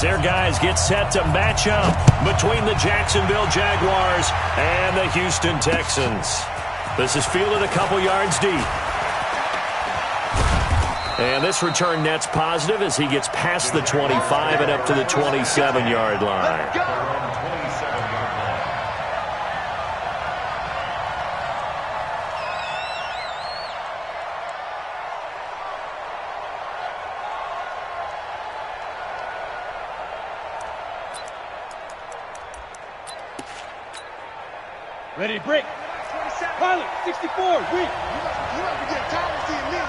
Their guys get set to match up between the Jacksonville Jaguars and the Houston Texans. This is fielded a couple yards deep. And this return net's positive as he gets past the 25 and up to the 27-yard line. Ready to break. 27. Pilot, 64. Weak. You must be getting tired of seeing me.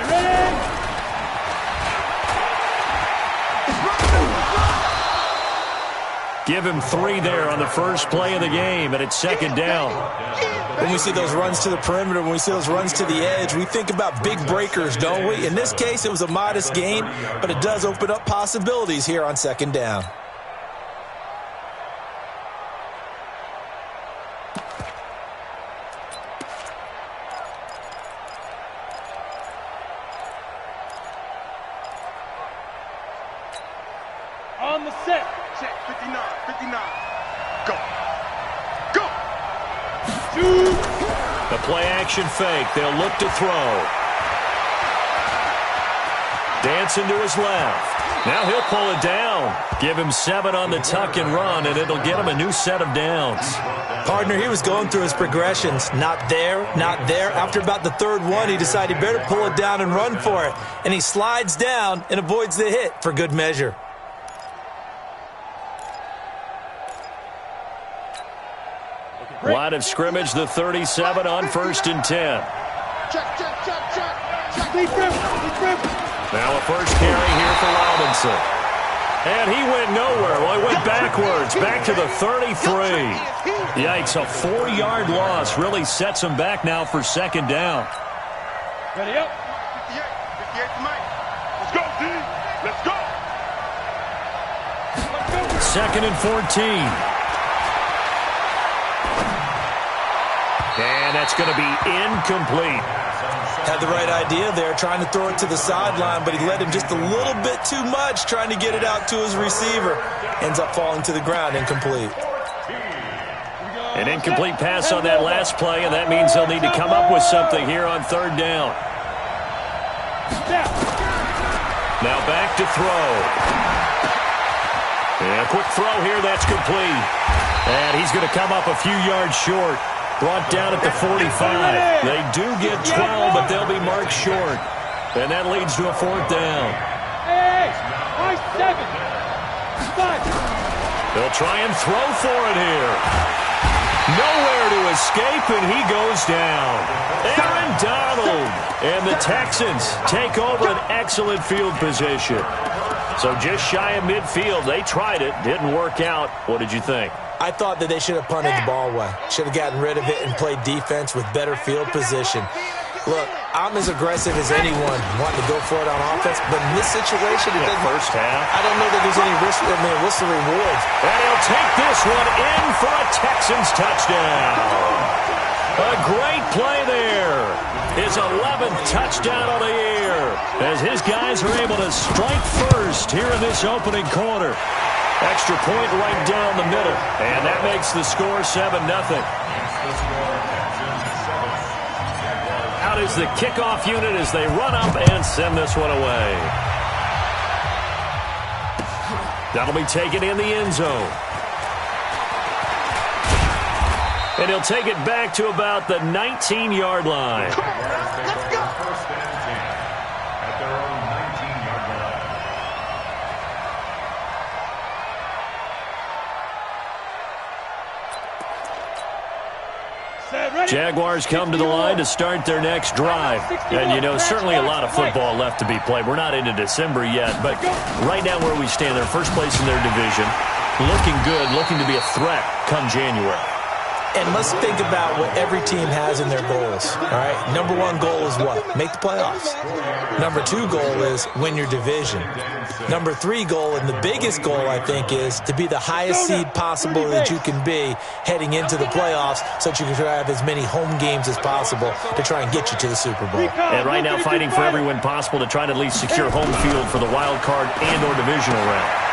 Ready. Give him 3 there on the first play of the game, and it's second down. When we see those runs to the perimeter, when we see those runs to the edge, we think about big breakers, don't we? In this case, it was a modest gain, but it does open up possibilities here on second down. On the set. Check, 59. Go. Shoot. The play-action fake. They'll look to throw. Dancing to his left. Now he'll pull it down. Give him 7 on the tuck and run, and it'll get him a new set of downs. Partner, he was going through his progressions. Not there, not there. After about the third one, he decided he better pull it down and run for it. And he slides down and avoids the hit for good measure. Line of scrimmage, the 37 on 1st and 10. Check. Now a first carry here for Robinson. And he went nowhere. Well, he went backwards, back to the 33. Yikes, a 4-yard loss really sets him back now for second down. Ready up. 58 to Mike. Let's go, D. Let's go. 2nd and 14. And that's going to be incomplete. Had the right idea there, trying to throw it to the sideline, but he led him just a little bit too much, trying to get it out to his receiver. Ends up falling to the ground, incomplete. An incomplete pass on that last play, and that means they'll need to come up with something here on 3rd down. Now back to throw. And a quick throw here, that's complete. And he's going to come up a few yards short. Brought down at the 45. They do get 12, but they'll be marked short. And that leads to a 4th down. Hey, 7. 5. They'll try and throw for it here. Nowhere to escape, and he goes down. Aaron Donald. And the Texans take over an excellent field position. So just shy of midfield. They tried it. Didn't work out. What did you think? I thought that they should have punted the ball away. Should have gotten rid of it and played defense with better field position. Look, I'm as aggressive as anyone wanting to go for it on offense, but in this situation, it doesn't. First half. I don't know that there's any risk. I mean, what's the rewards? And he'll take this one in for a Texans touchdown. A great play there. His 11th touchdown of the year as his guys are able to strike first here in this opening quarter. Extra point right down the middle, and that makes the score 7-0. Out is the kickoff unit as they run up and send this one away. That'll be taken in the end zone. And he'll take it back to about the 19-yard line. Let's go. Jaguars come to the line to start their next drive. And, you know, certainly a lot of football left to be played. We're not into December yet, but right now where we stand, they're first place in their division. Looking good, looking to be a threat come January. And let's think about what every team has in their goals, all right? Number one goal is what? Make the playoffs. Number two goal is win your division. Number three goal, and the biggest goal, I think, is to be the highest seed possible that you can be heading into the playoffs so that you can have as many home games as possible to try and get you to the Super Bowl. And right now fighting for every win possible to try to at least secure home field for the wild card and or divisional round.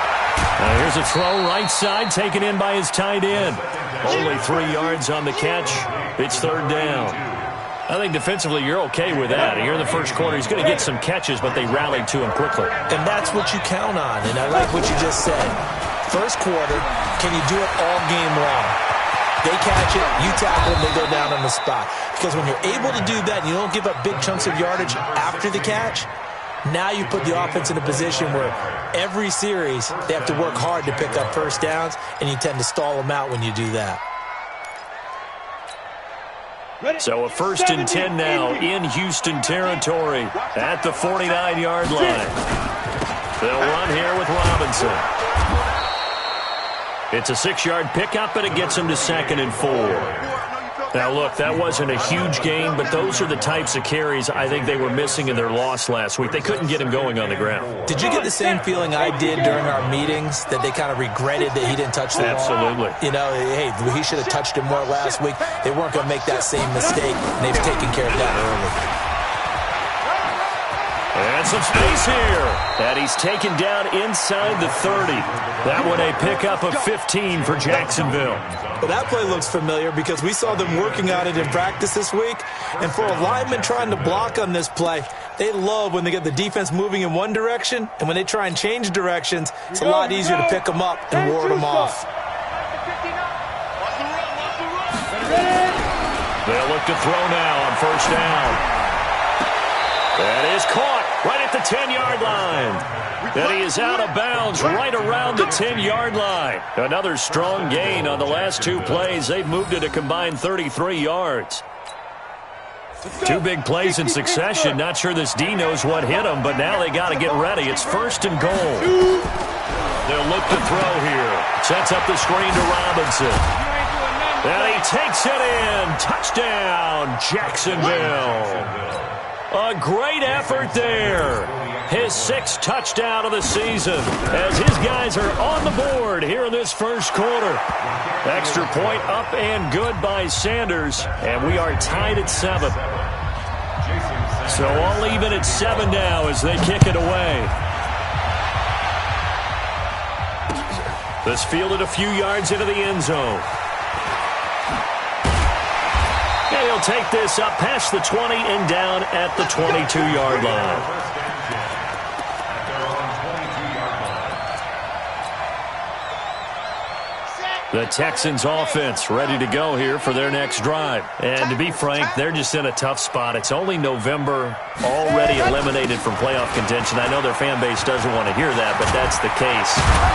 Here's a throw right side taken in by his tight end. Only 3 yards on the catch. It's third down. I think defensively you're okay with that. Here in the first quarter, he's going to get some catches, but they rallied to him quickly. And that's what you count on, and I like what you just said. First quarter, can you do it all game long? They catch it, you tackle them, they go down on the spot. Because when you're able to do that and you don't give up big chunks of yardage after the catch, now you put the offense in a position where every series they have to work hard to pick up first downs, and you tend to stall them out when you do that. So a 1st and 10 now in Houston territory at the 49-yard line. They'll run here with Robinson. It's a 6-yard pickup, and it gets them to 2nd and 4. Now, look, that wasn't a huge gain, but those are the types of carries I think they were missing in their loss last week. They couldn't get him going on the ground. Did you get the same feeling I did during our meetings, that they kind of regretted that he didn't touch the ball? Absolutely. You know, hey, he should have touched it more last week. They weren't going to make that same mistake, and they've taken care of that early. And some space here. And he's taken down inside the 30. That one a pickup of 15 for Jacksonville. Well, that play looks familiar because we saw them working on it in practice this week. And for a lineman trying to block on this play, they love when they get the defense moving in one direction. And when they try and change directions, it's a lot easier to pick them up and ward them off. They'll look to throw now on first down. That is caught right at the 10-yard line. And he is out of bounds right around the 10-yard line. Another strong gain on the last 2 plays. They've moved it a combined 33 yards. 2 big plays in succession. Not sure this D knows what hit him, but now they got to get ready. It's 1st and goal. They'll look to throw here. Sets up the screen to Robinson. And he takes it in. Touchdown, Jacksonville. A great effort there. His 6th touchdown of the season as his guys are on the board here in this first quarter. Extra point up and good by Sanders, and we are tied at 7. So all even at 7 now as they kick it away. This fielded a few yards into the end zone. He'll take this up past the 20 and down at the 22-yard line. The Texans offense ready to go here for their next drive. And to be frank, they're just in a tough spot. It's only November, already eliminated from playoff contention. I know their fan base doesn't want to hear that, but that's the case.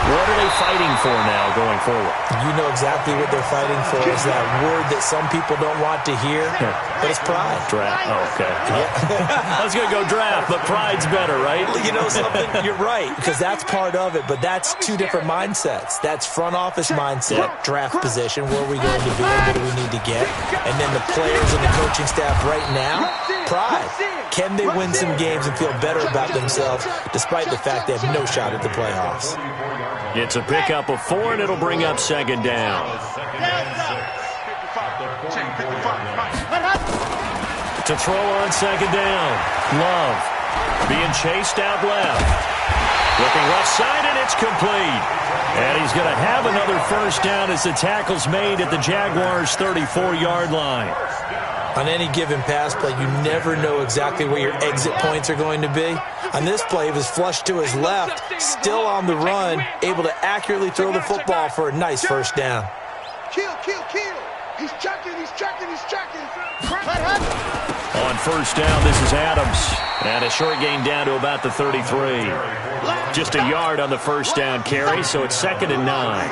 What are they fighting for now going forward? You know exactly what they're fighting for. Is that word that some people don't want to hear, but it's pride. Draft. Oh, okay. Yeah. I was going to go draft, but pride's better, right? You know something? You're right, because that's part of it, but that's 2 different mindsets. That's front office mindset, draft position, where are we going to be, what do we need to get, and then the players and the coaching staff right now, pride. Can they win some games and feel better about themselves despite the fact they have no shot at the playoffs? It's a pickup of 4, and it'll bring up 2nd down. To throw on 2nd down. Love being chased out left. Looking left side, and it's complete. And he's going to have another first down as the tackle's made at the Jaguars' 34-yard line. On any given pass play, you never know exactly where your exit points are going to be. On this play, he was flushed to his left, still on the run, able to accurately throw the football for a nice first down. Kill. He's checking. On first down, this is Adams. And a short gain down to about the 33. Just a yard on the first down carry, so it's 2nd and 9.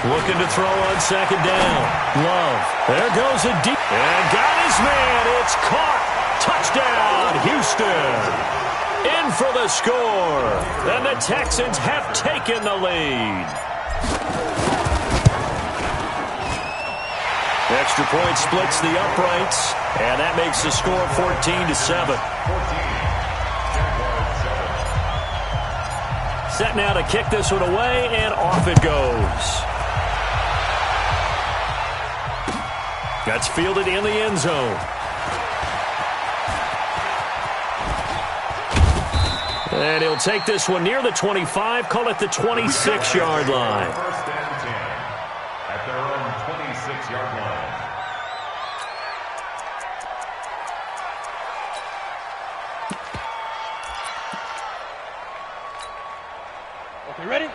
Looking to throw on 2nd down. Love. There goes a deep. And got his man. It's caught. Touchdown, Houston. In for the score. And the Texans have taken the lead. Extra point splits the uprights, and that makes the score 14-7. Set now to kick this one away, and off it goes. That's fielded in the end zone. And he'll take this one near the 25, call it the 26-yard line. First and 10 at their own 26-yard line.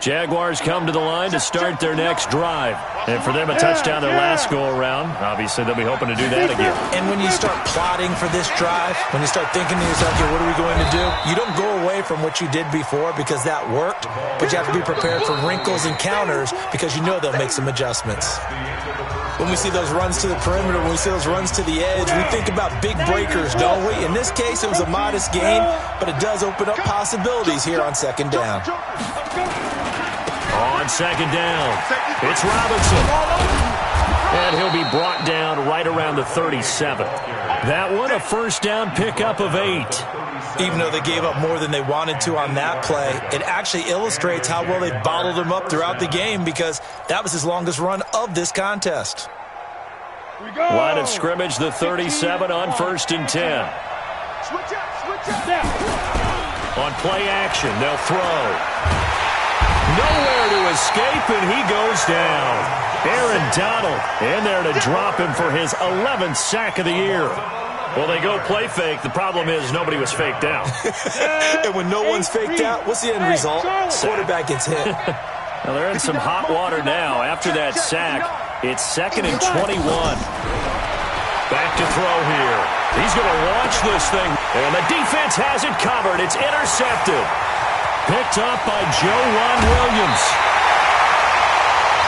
Jaguars come to the line to start their next drive. And for them, a touchdown their last go-around. Obviously, they'll be hoping to do that again. And when you start plotting for this drive, when you start thinking to yourself, okay, what are we going to do? You don't go away from what you did before because that worked, but you have to be prepared for wrinkles and counters because you know they'll make some adjustments. When we see those runs to the perimeter, when we see those runs to the edge, we think about big breakers, don't we? In this case, it was a modest gain, but it does open up possibilities here on second down. On second down, it's Robinson. And he'll be brought down right around the 37. That one, a first down pickup of 8. Even though they gave up more than they wanted to on that play, it actually illustrates how well they bottled him up throughout the game because that was his longest run of this contest. Line of scrimmage, the 37 on first and 10. On play action, they'll throw. Nowhere to escape, and he goes down. Aaron Donald in there to drop him for his 11th sack of the year. Well, they go play fake. The problem is nobody was faked out. And when no one's faked out, what's the end result? Quarterback gets hit. Now they're in some hot water now. After that sack, it's 2nd and 21. Back to throw here. He's going to launch this thing. And the defense has it covered. It's intercepted. Picked up by Joe Williams.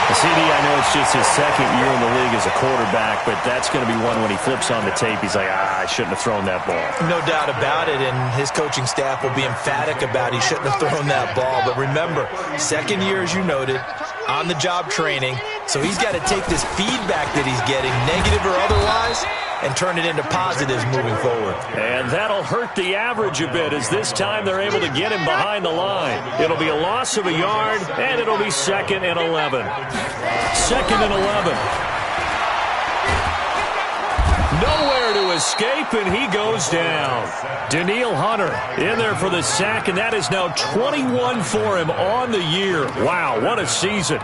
CD, I know it's just his second year in the league as a quarterback, but that's going to be one when he flips on the tape. He's like, I shouldn't have thrown that ball. No doubt about it, and his coaching staff will be emphatic about he shouldn't have thrown that ball. But remember, second year, as you noted, on-the-job training, so he's got to take this feedback that he's getting, negative or otherwise, and turn it into positives moving forward. And that'll hurt the average a bit as this time they're able to get him behind the line. It'll be a loss of a yard, and it'll be 2nd and 11. 2nd and 11. Nowhere to escape, and he goes down. Danielle Hunter in there for the sack, and that is now 21 for him on the year. Wow, what a season.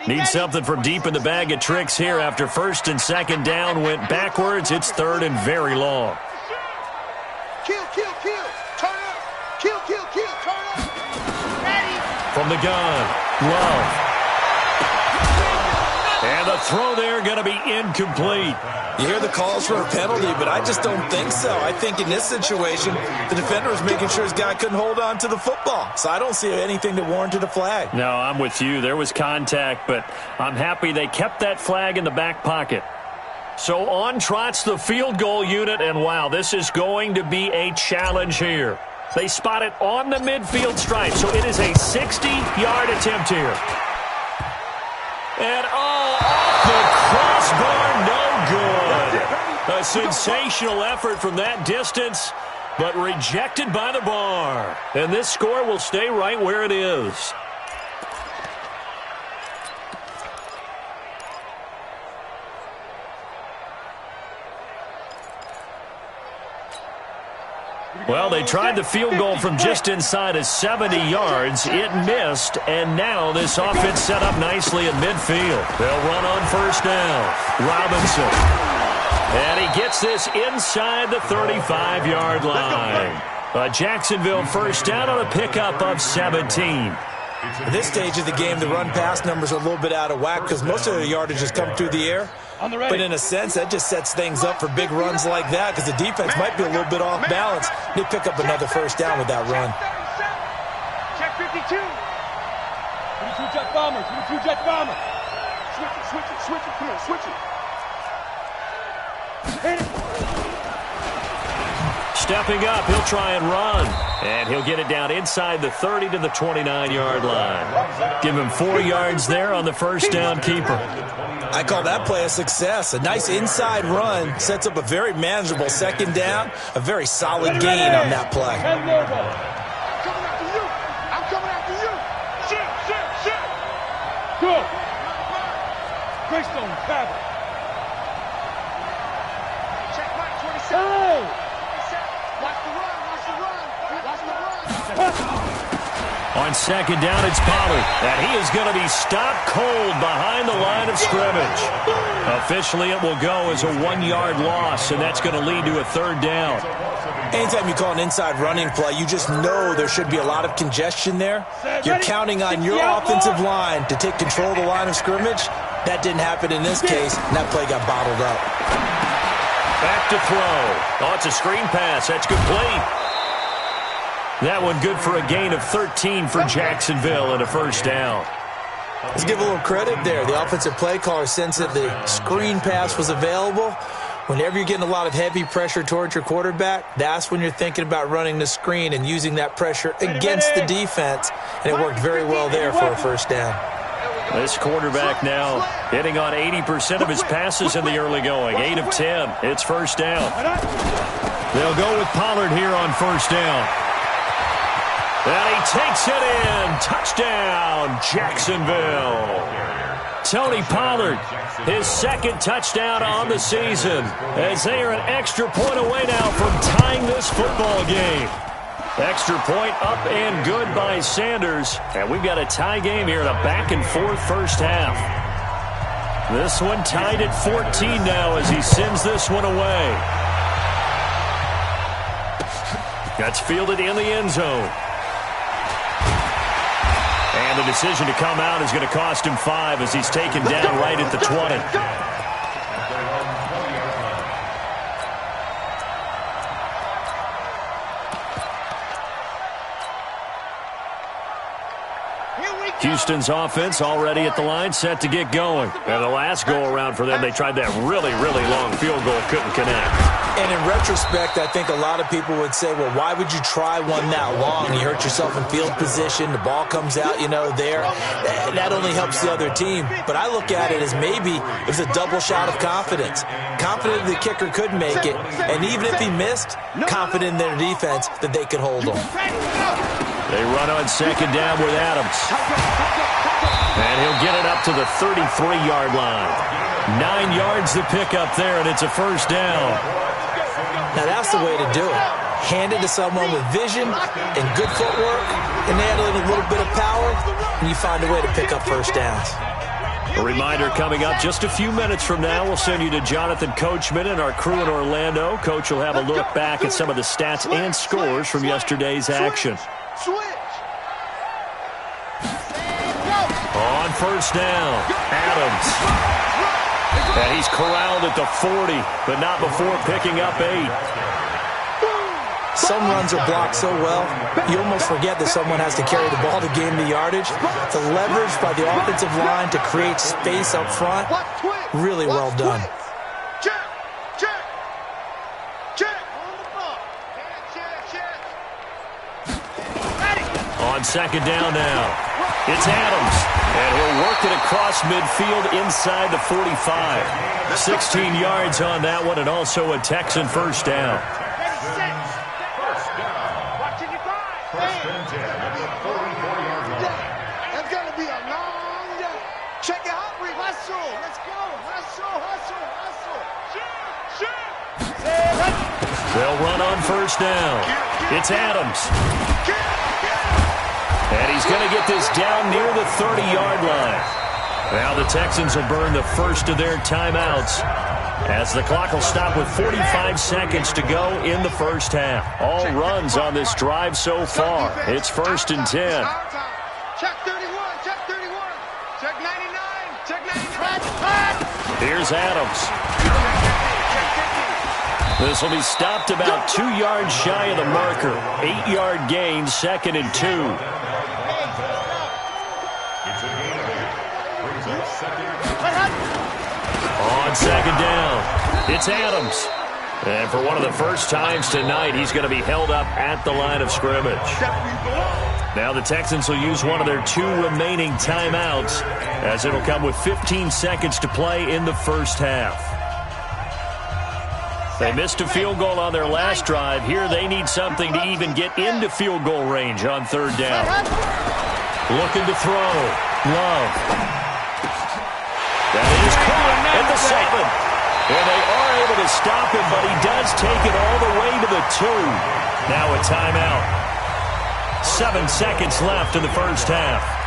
Need something from deep in the bag of tricks here after first and second down went backwards. It's 3rd and very long. Kill, kill, kill. Turn up. Kill, kill, kill. Turn up. Ready. From the gun, Love. And the throw there going to be incomplete. You hear the calls for a penalty, but I just don't think so. I think in this situation, the defender was making sure his guy couldn't hold on to the football. So I don't see anything that warranted a flag. No, I'm with you. There was contact, but I'm happy they kept that flag in the back pocket. So on trots the field goal unit, and wow, this is going to be a challenge here. They spot it on the midfield stripe, so it is a 60-yard attempt here. And off the crossbar, no good. A sensational effort from that distance, but rejected by the bar. And this score will stay right where it is. Well, they tried the field goal from just inside of 70 yards. It missed, and now this offense set up nicely in midfield. They'll run on first down. Robinson. And he gets this inside the 35-yard line. A Jacksonville first down on a pickup of 17. At this stage of the game, the run-pass numbers are a little bit out of whack because most of the yardage has come through the air. But in a sense, that just sets things up for big runs like that because the defense might be a little bit off balance. They pick up another first down with that run. Check 52. 52 jet bomber. 52 jet bomber. Switch it, switch it, switch it. Come on, switch it. Stepping up, he'll try and run. And he'll get it down inside the 30 to the 29-yard line. Give him 4 yards there on the first down keeper. I call that play a success. A nice inside run sets up a very manageable second down. A very solid gain on that play. I'm coming after you. I'm coming after you. Shit. Go. Greystone, Cabot. Check right, 27. Hey. Watch the run. On second down, it's Pollard. And he is going to be stopped cold behind the line of scrimmage. Officially, it will go as a 1-yard loss, and that's going to lead to a third down. Anytime you call an inside running play, you just know there should be a lot of congestion there. You're counting on your offensive line to take control of the line of scrimmage. That didn't happen in this case, and that play got bottled up. Back to throw. Oh, it's a screen pass. That's complete. That one good for a gain of 13 for Jacksonville and a first down. Let's give a little credit there. The offensive play caller sensed that the screen pass was available. Whenever you're getting a lot of heavy pressure towards your quarterback, that's when you're thinking about running the screen and using that pressure against the defense. And it worked very well there for a first down. This quarterback now hitting on 80% of his passes in the early going. 8 of 10. It's first down. They'll go with Pollard here on first down. And he takes it in. Touchdown, Jacksonville. Tony Pollard, his second touchdown on the season, as they are an extra point away now from tying this football game. Extra point up and good by Sanders. And we've got a tie game here in a back-and-forth first half. This one tied at 14 now as he sends this one away. That's fielded in the end zone. And the decision to come out is going to cost him 5 as he's taken down right at the 20. Houston's offense already at the line, set to get going. And the last go-around for them, they tried that really, really long field goal, couldn't connect. And in retrospect, I think a lot of people would say, well, why would you try one that long? You hurt yourself in field position. The ball comes out, there. That only helps the other team. But I look at it as maybe it was a double shot of confidence. Confident the kicker could make it. And even if he missed, confident in their defense that they could hold him. They run on second down with Adams. And he'll get it up to the 33-yard line. 9 yards to pick up there, and it's a first down. Now that's the way to do it. Hand it to someone with vision and good footwork, and add in a little bit of power, and you find a way to pick up first downs. A reminder coming up just a few minutes from now, we'll send you to Jonathan Coachman and our crew in Orlando. Coach will have a look back at some of the stats and scores from yesterday's action. On first down, Adams. And he's corralled at the 40, but not before picking up 8. Some runs are blocked so well, you almost forget that someone has to carry the ball to gain the yardage. The leverage by the offensive line to create space up front, really well done. On second down now, it's Adams, and he'll work it across midfield inside the 45. 16 yards on that one, and also a Texan first down. That's going to be a long day. Check it out, hustle. Let's go. Hustle. They'll run on first down. It's Adams. And he's going to get this down near the 30-yard line. Now the Texans will burn the first of their timeouts as the clock will stop with 45 seconds to go in the first half. All runs on this drive so far. It's first and 10. Check 31. Check 99. Here's Adams. This will be stopped about 2 yards shy of the marker. 8-yard gain, second and 2. On second down, it's Adams. And for one of the first times tonight, he's going to be held up at the line of scrimmage. Now the Texans will use one of their 2 remaining timeouts, as it'll come with 15 seconds to play in the first half. They missed a field goal on their last drive. Here they need something to even get into field goal range on third down. Looking to throw. Love. That is caught at the 7. And they are able to stop him, but he does take it all the way to the 2. Now a timeout. 7 seconds left in the first half.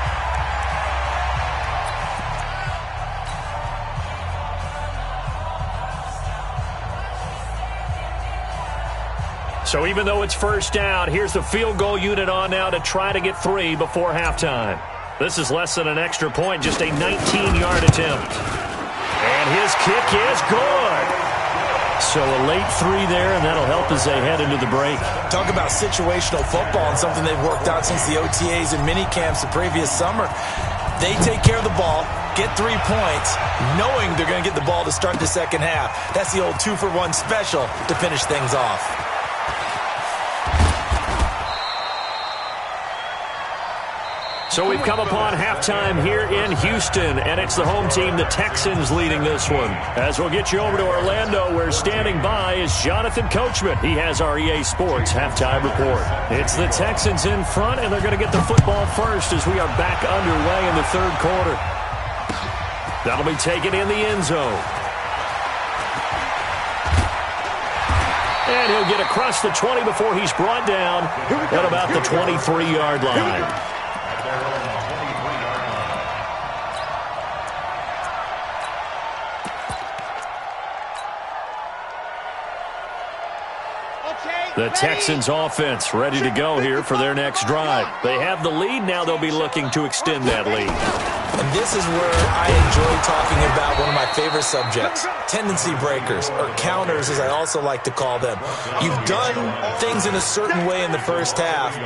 So even though it's first down, here's the field goal unit on now to try to get 3 before halftime. This is less than an extra point, just a 19-yard attempt. And his kick is good. So a late 3 there, and that'll help as they head into the break. Talk about situational football and something they've worked out since the OTAs and mini camps the previous summer. They take care of the ball, get 3 points, knowing they're going to get the ball to start the second half. That's the old 2-for-1 special to finish things off. So we've come upon halftime here in Houston, and it's the home team, the Texans, leading this one. As we'll get you over to Orlando, where standing by is Jonathan Coachman. He has our EA Sports halftime report. It's the Texans in front, and they're going to get the football first as we are back underway in the third quarter. That'll be taken in the end zone. And he'll get across the 20 before he's brought down at about the 23-yard line. The Texans offense ready to go here for their next drive. They have the lead. Now they'll be looking to extend that lead. And this is where I enjoy talking about one of my favorite subjects, tendency breakers, or counters as I also like to call them. You've done things in a certain way in the first half,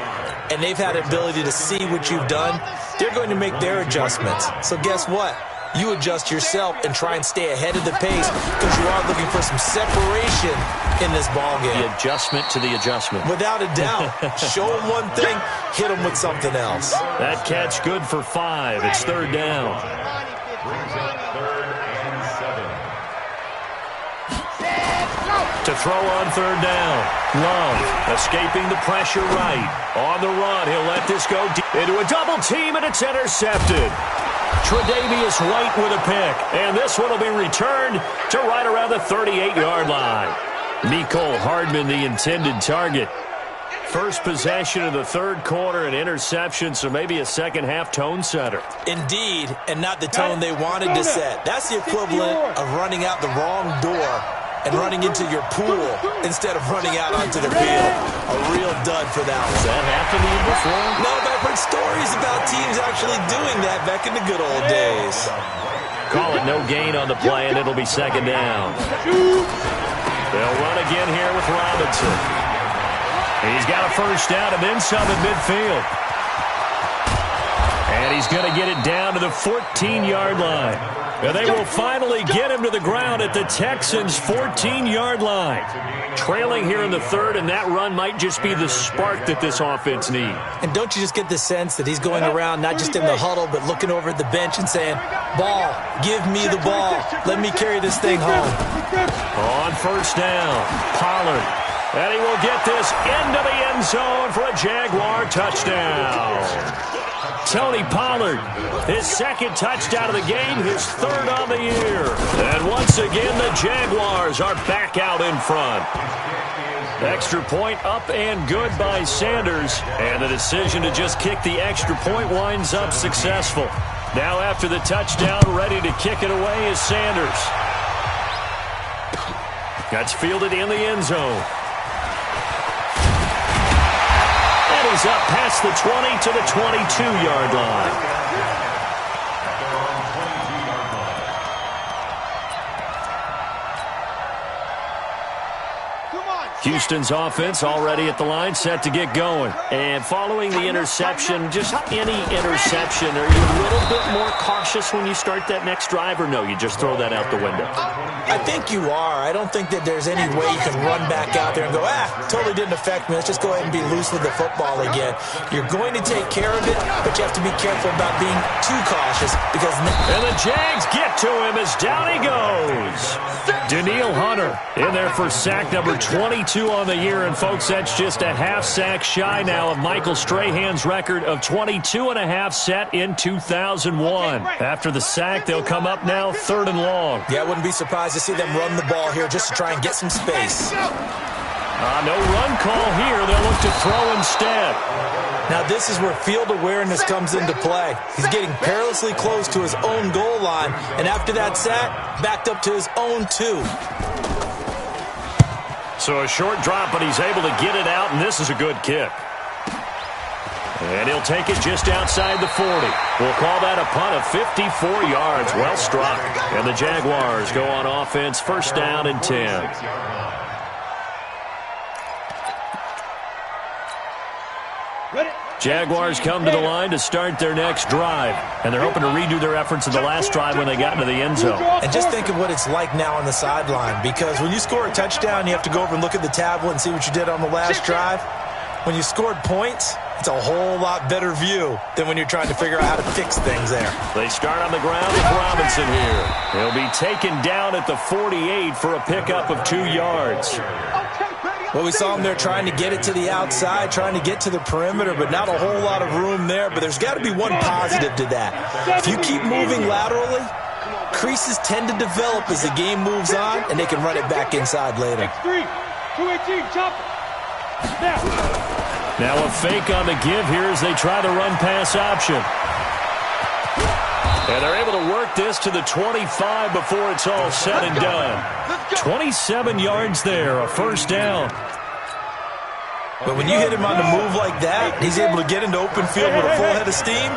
and they've had the ability to see what you've done. They're going to make their adjustments. So guess what? You adjust yourself and try and stay ahead of the pace because you are looking for some separation in this ballgame. The adjustment to the adjustment. Without a doubt. Show them one thing, hit them with something else. That catch good for 5. It's third down. Brings up 3rd and 7. To throw on third down. Love escaping the pressure right. On the run, he'll let this go deep into a double team, and it's intercepted. Tre'Davious White with a pick, and this one will be returned to right around the 38-yard line. Mecole Hardman, the intended target. First possession of the third quarter, an interception, so maybe a second-half tone setter. Indeed, and not the tone they wanted to set. That's the equivalent of running out the wrong door and running into your pool instead of running out onto the field. A real dud for that one. Has that happened to you before? No, but I've heard stories about teams actually doing that back in the good old days. Call it no gain on the play, and it'll be second down. They'll run again here with Robinson. He's got a first down and then some at midfield. And he's going to get it down to the 14-yard line. And they will finally get him to the ground at the Texans' 14-yard line. Trailing here in the third, and that run might just be the spark that this offense needs. And don't you just get the sense that he's going around not just in the huddle, but looking over at the bench and saying, ball, give me the ball. Let me carry this thing home. On first down, Pollard. And he will get this into the end zone for a Jaguar touchdown. Tony Pollard, his second touchdown of the game, his third on the year. And once again, the Jaguars are back out in front. Extra point up and good by Sanders. And the decision to just kick the extra point winds up successful. Now after the touchdown, ready to kick it away is Sanders. That's fielded in the end zone. He's up past the 20 to the 22-yard line. Come on, Houston's offense already at the line, set to get going. And following the interception, just any interception, are you a little bit more cautious when you start that next drive, or no, you just throw that out the window? I think you are. I don't think that there's any way you can run back out there and go, totally didn't affect me. Let's just go ahead and be loose with the football again. You're going to take care of it, but you have to be careful about being too cautious because... And the Jags get to him as down he goes. Danielle Hunter in there for sack number 22 on the year, and folks, that's just a half sack shy now of Michael Strahan's record of 22.5 set in 2001. After the sack, they'll come up now 3rd and long. Yeah, I wouldn't be surprised to see them run the ball here just to try and get some space. No run call here. They'll look to throw instead. Now this is where field awareness comes into play. He's getting perilously close to his own goal line, and after that sack, backed up to his own 2. So a short drop, but he's able to get it out, and this is a good kick. And he'll take it just outside the 40. We'll call that a punt of 54 yards. Well struck. And the Jaguars go on offense, 1st down and 10. Jaguars come to the line to start their next drive, and they're hoping to redo their efforts in the last drive when they got into the end zone. And just think of what it's like now on the sideline, because when you score a touchdown, you have to go over and look at the tablet and see what you did on the last drive. When you scored points, it's a whole lot better view than when you're trying to figure out how to fix things there. They start on the ground with Robinson here. He'll be taken down at the 48 for a pickup of 2 yards. Well, we saw him there trying to get it to the outside, trying to get to the perimeter, but not a whole lot of room there. But there's got to be one positive to that. If you keep moving laterally, creases tend to develop as the game moves on, and they can run it back inside later. 218, chop. Now a fake on the give here as they try the run-pass option. And they're able to work this to the 25 before it's all said and done. 27 yards there, a 1st down. But when you hit him on the move like that, he's able to get into open field with a full head of steam.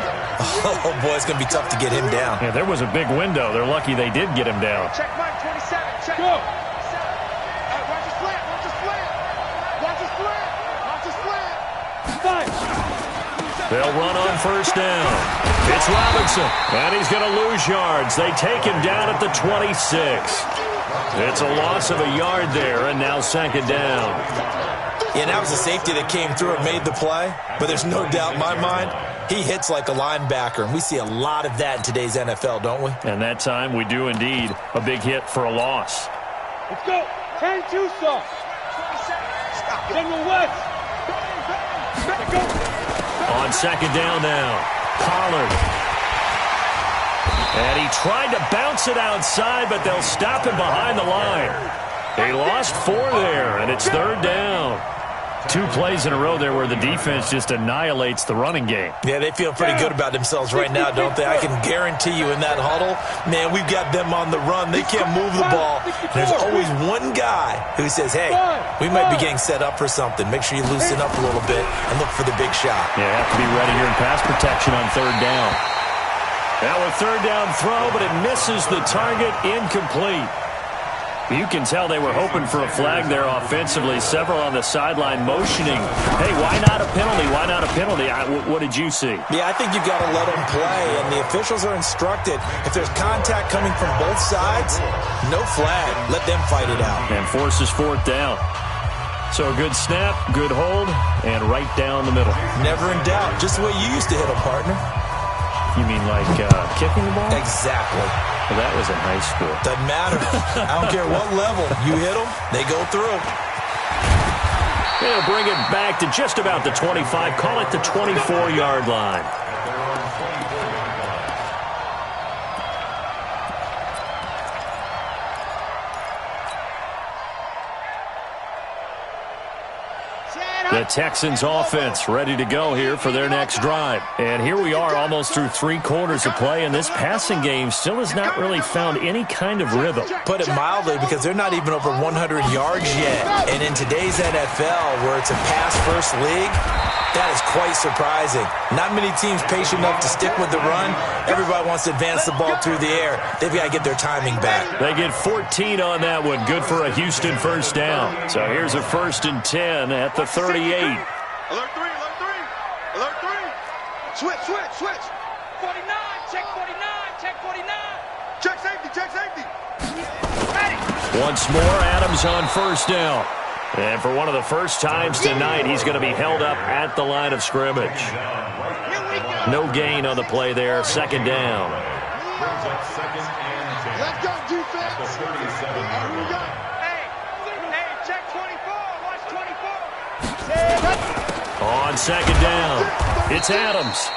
Oh, boy, it's going to be tough to get him down. Yeah, there was a big window. They're lucky they did get him down. Check Mike, 27. Check. Go. Watch the slant. Watch the slant. Watch the slant. Watch the slant. 5. They'll run on 1st down. It's Robinson, and he's going to lose yards. They take him down at the 26. It's a loss of a yard there, and now 2nd down. Yeah, that was a safety that came through and made the play, but there's no doubt in my mind, he hits like a linebacker, and we see a lot of that in today's NFL, don't we? And that time we do indeed. A big hit for a loss. Let's go. 10-2 saw. General West. Go. On 2nd down now, Pollard. And he tried to bounce it outside, but they'll stop him behind the line. He lost 4 there, and it's 3rd down. 2 plays in a row there where the defense just annihilates the running game. Yeah, they feel pretty good about themselves right now, don't they? I can guarantee you in that huddle, man, we've got them on the run. They can't move the ball. There's always one guy who says, hey, we might be getting set up for something. Make sure you loosen up a little bit and look for the big shot. Yeah, have to be ready here in pass protection on 3rd down. Now a 3rd down throw, but it misses the target, incomplete. You can tell they were hoping for a flag there offensively. Several on the sideline motioning. Hey, why not a penalty? Why not a penalty? What did you see? Yeah, I think you've got to let them play, and the officials are instructed. If there's contact coming from both sides, no flag. Let them fight it out. And forces 4th down. So a good snap, good hold, and right down the middle. Never in doubt. Just the way you used to hit them, partner. You mean like kicking the ball? Exactly. Well, that was in high school. Doesn't matter. I don't care what level. You hit them, they go through. They'll bring it back to just about the 25. Call it the 24-yard line. The Texans offense ready to go here for their next drive. And here we are almost through 3 quarters of play, and this passing game still has not really found any kind of rhythm. Put it mildly, because they're not even over 100 yards yet. And in today's NFL, where it's a pass-first league, that is quite surprising. Not many teams patient enough to stick with the run. Everybody wants to advance the ball through the air. They've got to get their timing back. They get 14 on that one. Good for a Houston first down. So here's a 1st and 10 at the 38. Alert 3, alert 3, alert 3. Switch. 49, check 49, check 49. Check safety. Ready. Once more, Adams on first down. And for one of the first times tonight, he's going to be held up at the line of scrimmage. No gain on the play there. 2nd down. Let's go, defense. Here we go. Hey, check 24, watch 24. On 2nd down, it's Adams.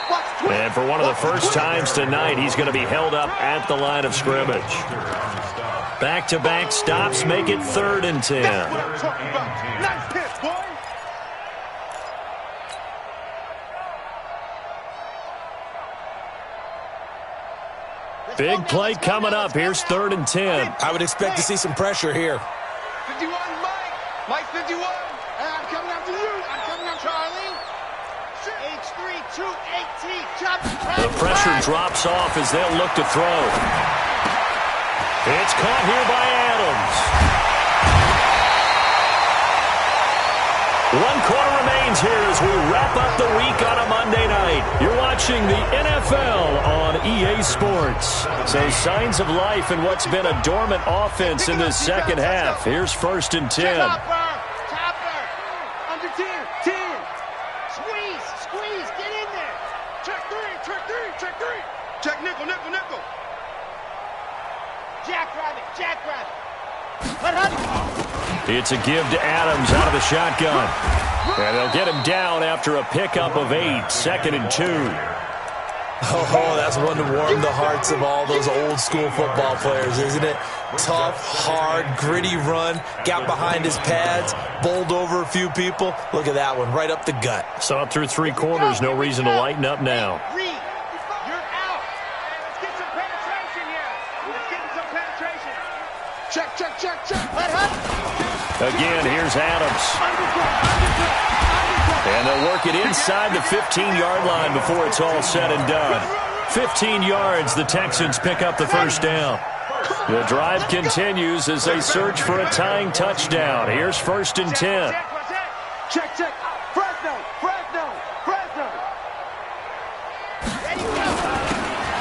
And for one of the first times tonight, he's going to be held up at the line of scrimmage. Back-to-back stops make it 3rd and 10. Nice hit, boy. Big play coming up. Here's 3rd and 10. I would expect to see some pressure here. 51, Mike 51. I'm coming after you. I'm coming after Charlie. H3, 218. The pressure drops off as they'll look to throw. It's caught here by Adams. 1 quarter remains here as we wrap up the week on a Monday night. You're watching the NFL on EA Sports. So signs of life in what's been a dormant offense in this second half. Here's 1st and 10. Topper. Under 10. Squeeze, get in there. Check three. Check nickel. Jackrabbit. It's a give to Adams out of the shotgun. And they'll get him down after a pickup of 8. 2nd and 2. Oh, that's one to warm the hearts of all those old school football players, isn't it? Tough, hard, gritty run, got behind his pads, bowled over a few people. Look at that one, right up the gut. So up through 3 quarters, no reason to lighten up now. Reed, you're out. Let's get some penetration here. Check. Again, here's Adams. And they'll work it inside the 15-yard line before it's all said and done. 15 yards, the Texans pick up the first down. The drive continues as they search for a tying touchdown. Here's 1st and 10. Check. Fresno.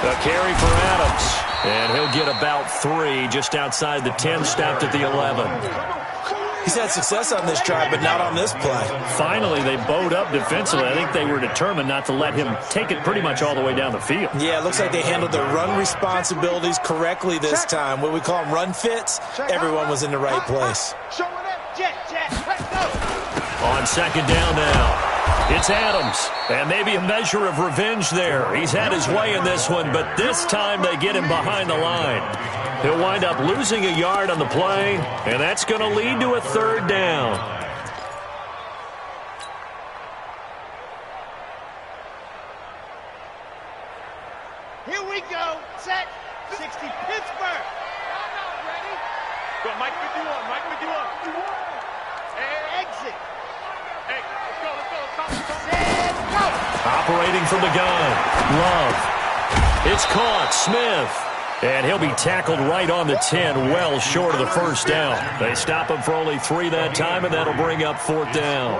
A carry for Adams. And he'll get about 3 just outside the 10, stopped at the 11. He's had success on this drive, but not on this play. Finally, they bowed up defensively. I think they were determined not to let him take it pretty much all the way down the field. Yeah, it looks like they handled their run responsibilities correctly this time. What we call them run fits, everyone was in the right place. On 2nd down now. It's Adams, and maybe a measure of revenge there. He's had his way in this one, but this time they get him behind the line. He'll wind up losing a yard on the play, and that's going to lead to a 3rd down. Here we go. Set. 60 Pittsburgh. Ready? Go, Mike 51. Exit. Hey, let's go. Set. Go. Operating from the gun. Love. It's caught. Smith. And he'll be tackled right on the 10, well short of the first down. They stop him for only 3 that time, and that'll bring up 4th down.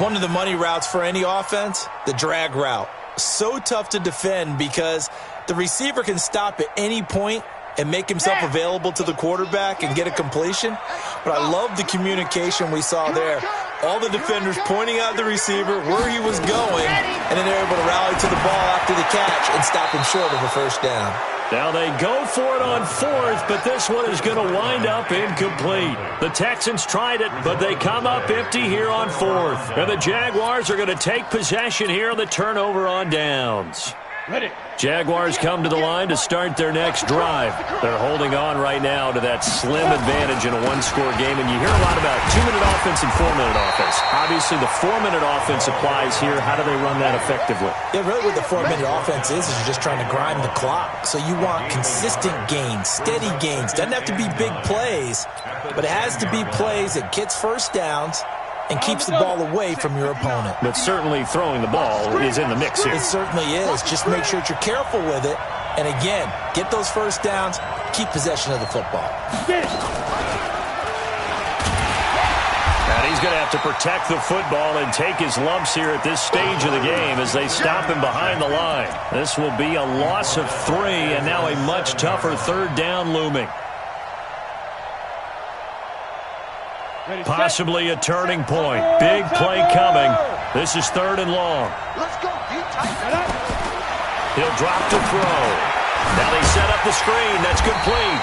One of the money routes for any offense, the drag route. So tough to defend because the receiver can stop at any point and make himself available to the quarterback and get a completion. But I love the communication we saw there. All the defenders pointing out the receiver where he was going, and then they're able to rally to the ball after the catch and stop him short of a first down. Now they go for it on 4th, but this one is going to wind up incomplete. The Texans tried it, but they come up empty here on 4th. And the Jaguars are going to take possession here on the turnover on downs. Ready. Jaguars come to the line to start their next drive. They're holding on right now to that slim advantage in a one-score game, and you hear a lot about 2-minute offense and 4-minute offense. Obviously, the 4-minute offense applies here. How do they run that effectively? Yeah, really what the 4-minute offense is you're just trying to grind the clock. So you want consistent gains, steady gains. Doesn't have to be big plays, but it has to be plays that gets first downs and keeps the ball away from your opponent. But certainly throwing the ball is in the mix here. It certainly is. Just make sure that you're careful with it. And again, get those first downs, keep possession of the football. And he's going to have to protect the football and take his lumps here at this stage of the game as they stop him behind the line. This will be a loss of 3, and now a much tougher third down looming. Possibly a turning point. Big play coming. This is 3rd and long. Let's go. He'll drop to throw. Now they set up the screen. That's complete.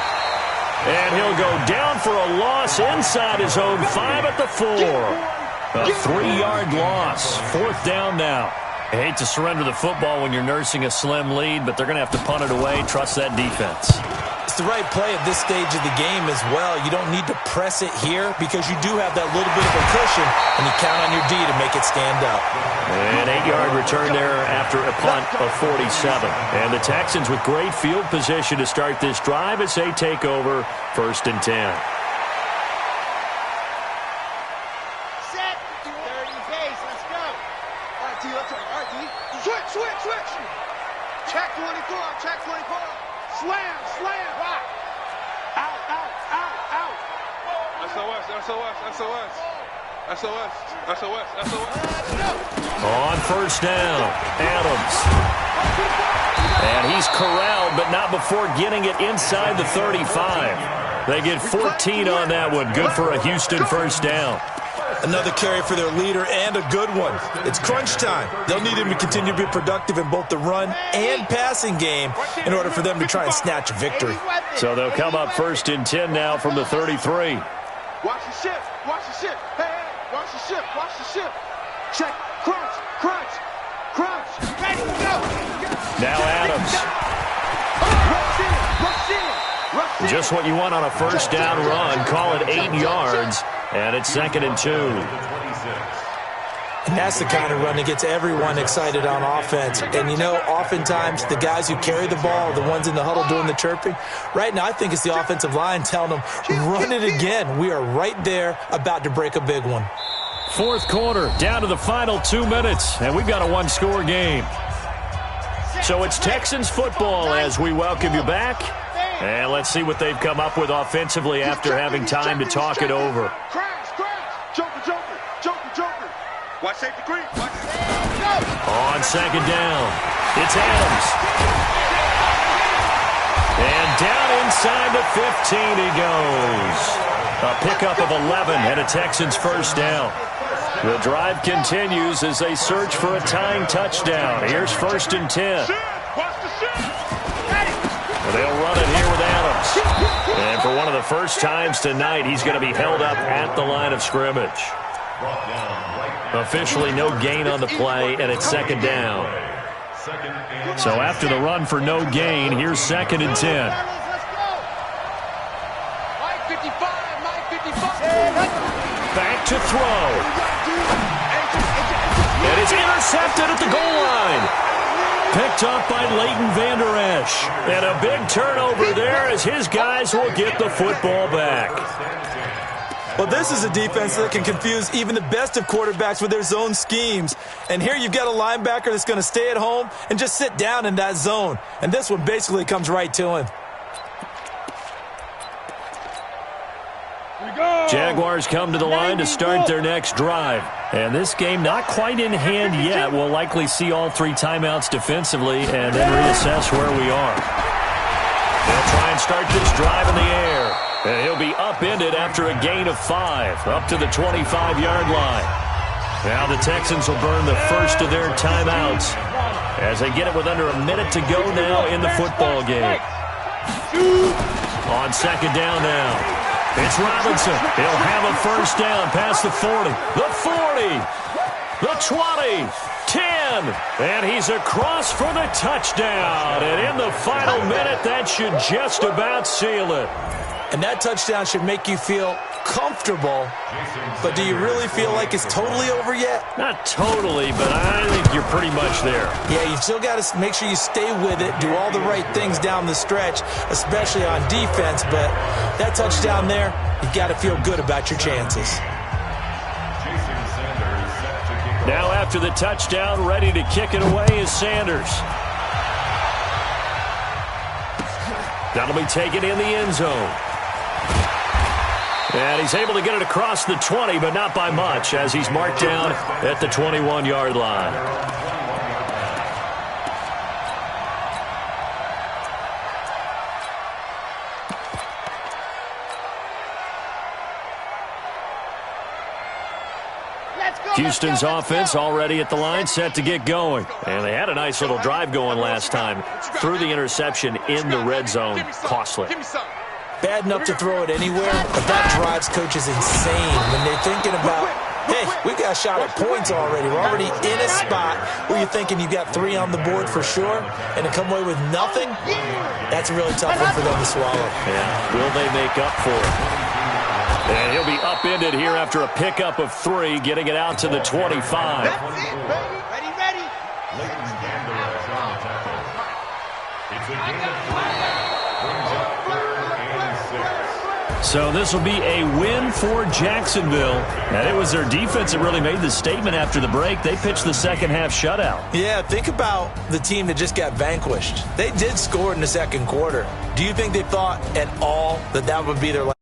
And he'll go down for a loss inside his own 5 at the 4. A 3-yard loss. 4th down now. I hate to surrender the football when you're nursing a slim lead, but they're going to have to punt it away. Trust that defense. It's the right play at this stage of the game as well. You don't need to press it here because you do have that little bit of a cushion, and you count on your D to make it stand up. An 8-yard return there after a punt of 47. And the Texans with great field position to start this drive as they take over 1st and 10. Set. 30 base. Let's go. All right, D. Let's go. All right, D. Switch. Check 24. Check 24. Slam. Rock. Out. SOS. On 1st down, Adams. And he's corralled, but not before getting it inside the 35. They get 14 on that one. Good for a Houston 1st down. Another carry for their leader and a good one. It's crunch time. They'll need him to continue to be productive in both the run and passing game in order for them to try and snatch a victory. So they'll come up 1st and 10 now from the 33. Watch the shift. Hey, watch the shift. Check. Crunch. Ready to go. Now Adams. Rush in. Just what you want on a 1st down run. Call it 8 yards. And it's 2nd and 2. And that's the kind of run that gets everyone excited on offense. And, you know, oftentimes the guys who carry the ball, the ones in the huddle doing the chirping, right now I think it's the offensive line telling them, run it again. We are right there about to break a big one. 4th quarter, down to the final 2 minutes, and we've got a one-score game. So it's Texans football as we welcome you back. And let's see what they've come up with offensively after having time to talk it over. Crash. Joker. Watch safety green. On 2nd down, it's Adams. And down inside the 15 he goes. A pickup of 11 and a Texans 1st down. The drive continues as they search for a tying touchdown. Here's 1st and 10. They'll run it here with Adams. And for one of the first times tonight, he's going to be held up at the line of scrimmage. Officially no gain on the play, and it's 2nd down. So after the run for no gain, here's 2nd and 10. Back to throw. And it's intercepted at the goal line. Picked up by Leighton Vander Esch. And a big turnover there as his guys will get the football back. Well, this is a defense that can confuse even the best of quarterbacks with their zone schemes. And here you've got a linebacker that's going to stay at home and just sit down in that zone. And this one basically comes right to him. Jaguars come to the line to start their next drive. And this game not quite in hand yet. We'll likely see all 3 timeouts defensively and then reassess where we are. They'll try and start this drive in the air. And he'll be upended after a gain of 5, up to the 25-yard line. Now the Texans will burn the first of their timeouts as they get it with under a minute to go now in the football game. On 2nd down now. It's Robinson. He'll have a 1st down past the 40. The 40. The 20, 10, and he's across for the touchdown. And in the final minute, that should just about seal it. And that touchdown should make you feel comfortable, but do you really feel like it's totally over yet? Not totally, but I think you're pretty much there. Yeah, you still got to make sure you stay with it, do all the right things down the stretch, especially on defense, but that touchdown there, you got to feel good about your chances. Now after the touchdown, ready to kick it away is Sanders. That'll be taken in the end zone. And he's able to get it across the 20, but not by much, as he's marked down at the 21-yard line. Houston's offense already at the line, set to get going. And they had a nice little drive going last time. Threw the interception in the red zone. Costly. Bad enough to throw it anywhere, but that drives coaches insane when they're thinking about, hey, we got a shot at points already. We're already in a spot where you're thinking you got 3 on the board for sure, and to come away with nothing, that's a really tough one for them to swallow. Yeah, will they make up for it? And he'll be upended here after a pickup of 3, getting it out to the 25. That's it, baby. Ready. Leighton Vander is on the tackle. It's a gain of 3. Brings up 3rd and 6. So this will be a win for Jacksonville. And it was their defense that really made the statement after the break. They pitched the second half shutout. Yeah, think about the team that just got vanquished. They did score in the second quarter. Do you think they thought at all that that would be their last?